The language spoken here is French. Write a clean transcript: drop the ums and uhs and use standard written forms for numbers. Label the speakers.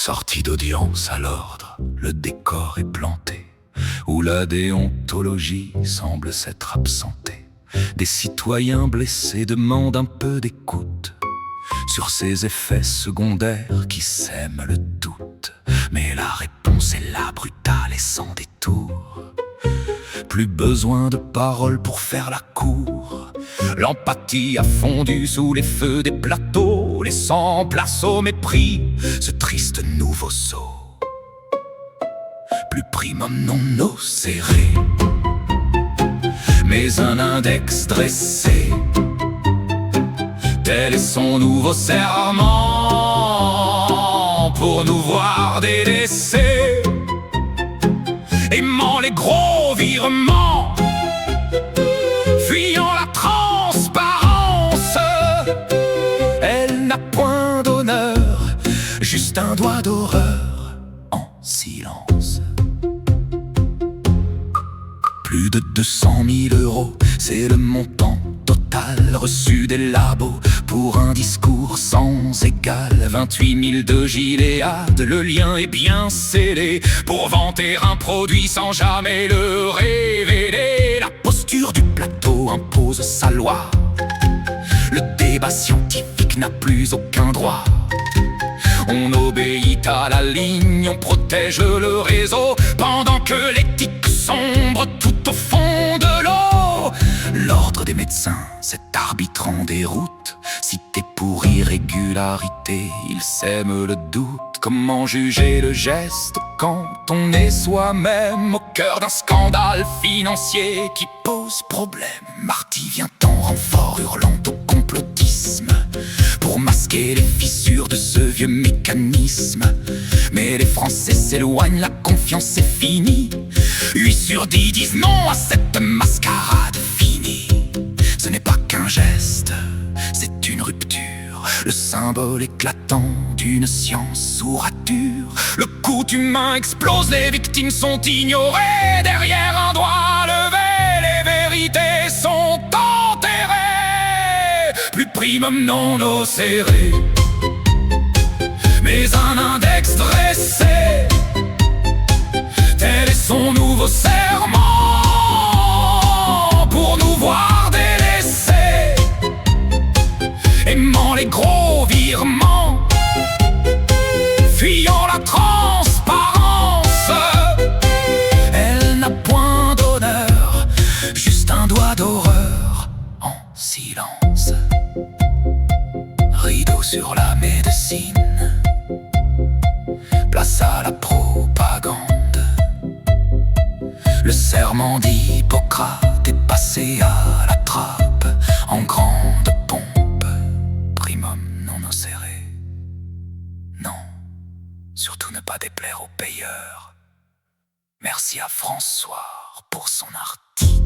Speaker 1: Sortie d'audience à l'ordre, le décor est planté, où la déontologie semble s'être absentée. Des citoyens blessés demandent un peu d'écoute sur ces effets secondaires qui sèment le doute. Mais la réponse est là, brutale et sans détour. Plus besoin de paroles pour faire la cour. L'empathie a fondu sous les feux des plateaux, laissant place au mépris, ce triste nouveau saut. Plus primum non nocere, mais un index dressé. Tel est son nouveau serment pour nous voir délaissés, aimant les gros virements, fuyant la transparence. Elle n'a point d'honneur, juste un doigt d'horreur en silence. Plus de 200 000 €, c'est le montant total reçu des labos pour un discours sans égal. 28 000 de Gilead, le lien est bien scellé pour vanter un produit sans jamais le révéler. La posture du plateau impose sa loi, le débat scientifique n'a plus aucun droit. On obéit à la ligne, on protège le réseau, pendant que l'éthique sombre tout au fond de l'eau. L'ordre des médecins, cet arbitre en déroute, cité pour irrégularité, il sème le doute. Comment juger le geste quand on est soi-même au cœur d'un scandale financier qui pose problème? Marty vient en renfort, hurlant au complotisme pour masquer les fissures de ce vieux mécanisme. Mais les Français s'éloignent, la confiance est finie. 8 sur 10 disent non à cette mascarade finie. Ce n'est pas qu'un geste, c'est une rupture, le symbole éclatant d'une science sous rature. Le coût humain explose, les victimes sont ignorées. Derrière un doigt levé, les vérités sont enterrées. Plus primum non nocere, mais un index dressé. Tel est son nouveau serment pour nous voir délaissés, aimant les gros virements, fuyant la transparence. Elle n'a point d'honneur, juste un doigt d'horreur en silence. Rideau sur la médecine, place à la propagande. Le serment d'Hippocrate est passé à la trappe en grande pompe. Primum non nocere. Non, surtout ne pas déplaire aux payeurs. Merci à François pour son article.